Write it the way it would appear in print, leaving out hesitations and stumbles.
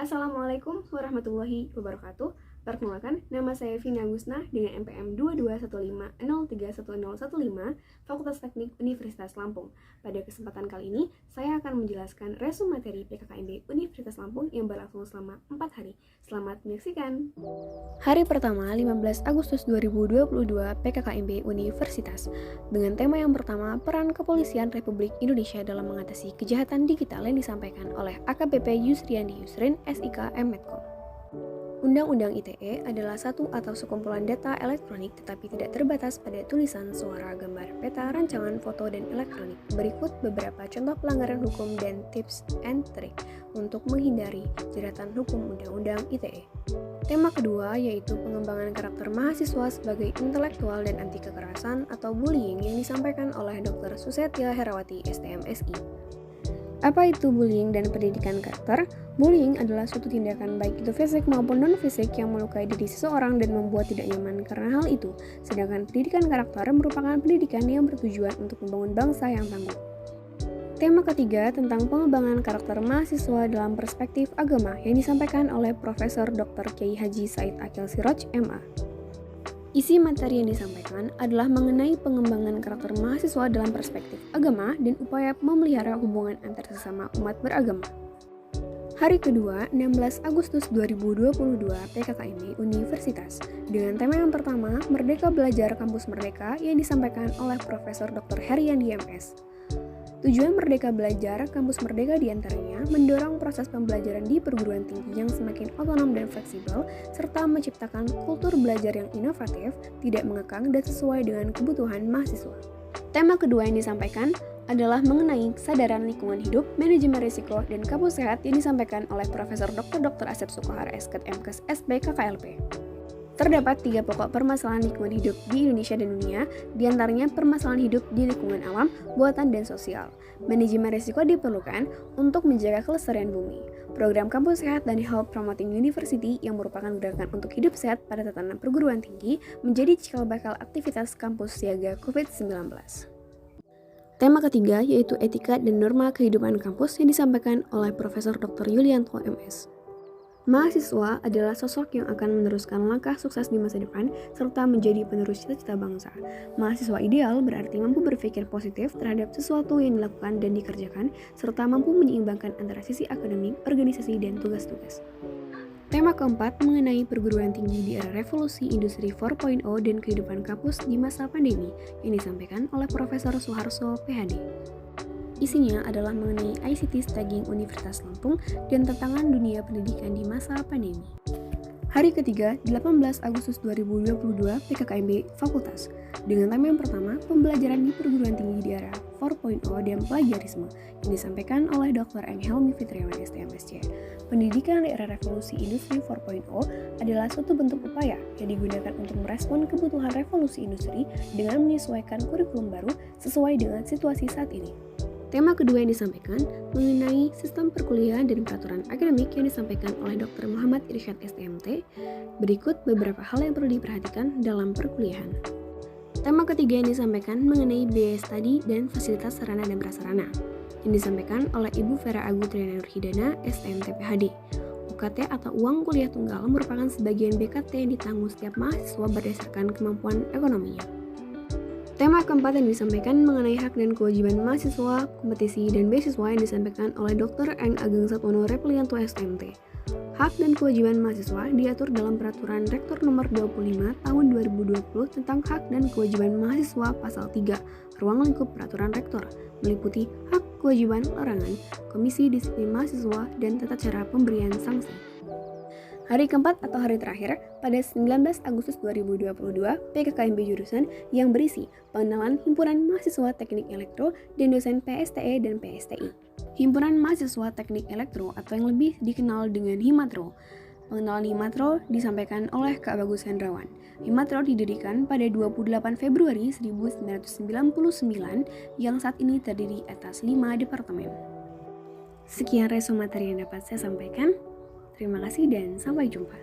Assalamualaikum warahmatullahi wabarakatuh. Perkenalkan, nama saya Vina Gusna dengan NPM 2215031015, Fakultas Teknik Universitas Lampung. Pada kesempatan kali ini, saya akan menjelaskan resume materi PKKMB Universitas Lampung yang berlangsung selama 4 hari. Selamat menyaksikan. Hari pertama, 15 Agustus 2022, PKKMB Universitas. Dengan tema yang pertama, peran Kepolisian Republik Indonesia dalam mengatasi kejahatan digital yang disampaikan oleh AKBP Yusriandi Yusrin, SIK M.Medcom. Undang-Undang ITE adalah satu atau sekumpulan data elektronik tetapi tidak terbatas pada tulisan, suara, gambar, peta, rancangan, foto, dan elektronik. Berikut beberapa contoh pelanggaran hukum dan tips and trick untuk menghindari jeratan hukum Undang-Undang ITE. Tema kedua yaitu pengembangan karakter mahasiswa sebagai intelektual dan anti kekerasan atau bullying yang disampaikan oleh Dr. Susetya Herawati, STMSI. Apa itu bullying dan pendidikan karakter? Bullying adalah suatu tindakan baik itu fisik maupun non-fisik yang melukai diri seseorang dan membuat tidak nyaman karena hal itu. Sedangkan pendidikan karakter merupakan pendidikan yang bertujuan untuk membangun bangsa yang tangguh. Tema ketiga tentang pengembangan karakter mahasiswa dalam perspektif agama yang disampaikan oleh Profesor Dr. Kiai Haji Said Akil Siroj, MA. Isi materi yang disampaikan adalah mengenai pengembangan karakter mahasiswa dalam perspektif agama dan upaya memelihara hubungan antar sesama umat beragama. Hari kedua, 16 Agustus 2022, PKKMB Universitas. Dengan tema yang pertama, Merdeka Belajar Kampus Merdeka yang disampaikan oleh Profesor Dr. Heriandi MS. Tujuan Merdeka Belajar Kampus Merdeka diantaranya mendorong proses pembelajaran di perguruan tinggi yang semakin otonom dan fleksibel, serta menciptakan kultur belajar yang inovatif, tidak mengekang dan sesuai dengan kebutuhan mahasiswa. Tema kedua yang disampaikan adalah mengenai kesadaran lingkungan hidup, manajemen risiko, dan kampus sehat yang disampaikan oleh Profesor Dr. Asep Sukohar, SKET MKes SP KKLP. Terdapat 3 pokok permasalahan lingkungan hidup di Indonesia dan dunia, diantaranya permasalahan hidup di lingkungan alam, buatan, dan sosial. Manajemen risiko diperlukan untuk menjaga kelestarian bumi. Program kampus sehat dan Health Promoting University yang merupakan gerakan untuk hidup sehat pada tatanan perguruan tinggi menjadi cikal bakal aktivitas kampus siaga COVID-19. Tema ketiga yaitu etika dan norma kehidupan kampus yang disampaikan oleh Profesor Dr. Yulianto MS. Mahasiswa adalah sosok yang akan meneruskan langkah sukses di masa depan serta menjadi penerus cita-cita bangsa. Mahasiswa ideal berarti mampu berpikir positif terhadap sesuatu yang dilakukan dan dikerjakan serta mampu menyeimbangkan antara sisi akademik, organisasi, dan tugas-tugas. Tema keempat mengenai perguruan tinggi di era revolusi industri 4.0 dan kehidupan kampus di masa pandemi yang disampaikan oleh Profesor Suharso, PhD. Isinya adalah mengenai ICT Staging Universitas Lampung dan tantangan dunia pendidikan di masa pandemi. Hari ketiga, 18 Agustus 2022, PKKMB Fakultas. Dengan tema yang pertama, pembelajaran di perguruan tinggi di era 4.0 dan plagiarisme yang disampaikan oleh Dr. Eng Helmi Fitriawan, STMSC. Pendidikan di era revolusi industri 4.0 adalah suatu bentuk upaya yang digunakan untuk merespon kebutuhan revolusi industri dengan menyesuaikan kurikulum baru sesuai dengan situasi saat ini. Tema kedua yang disampaikan mengenai sistem perkuliahan dan peraturan akademik yang disampaikan oleh Dr. Muhammad Irsyad STMT. Berikut beberapa hal yang perlu diperhatikan dalam perkuliahan. Tema ketiga yang disampaikan mengenai biaya studi dan fasilitas sarana dan prasarana yang disampaikan oleh Ibu Vera Agu Triana Nurhidana, STMT PhD. UKT atau uang kuliah tunggal merupakan sebagian BKT yang ditanggung setiap mahasiswa berdasarkan kemampuan ekonominya. Tema keempat yang disampaikan mengenai hak dan kewajiban mahasiswa, kompetisi, dan beasiswa yang disampaikan oleh Dr. Eng Ageng Satwono Replianto STMT. Hak dan kewajiban mahasiswa diatur dalam Peraturan Rektor Nomor 25 Tahun 2020 tentang Hak dan Kewajiban Mahasiswa Pasal 3, Ruang Lingkup Peraturan Rektor, meliputi hak, kewajiban, larangan, komisi disiplin mahasiswa, dan tata cara pemberian sanksi. Hari keempat atau hari terakhir pada 19 Agustus 2022, PKKMB jurusan yang berisi pengenalan Himpunan Mahasiswa Teknik Elektro dan dosen PSTE dan PSTI. Himpunan Mahasiswa Teknik Elektro atau yang lebih dikenal dengan Himatro. Pengenalan Himatro disampaikan oleh Kak Bagus Hendrawan. Himatro didirikan pada 28 Februari 1999 yang saat ini terdiri atas 5 departemen. Sekian resume materi yang dapat saya sampaikan. Terima kasih dan sampai jumpa.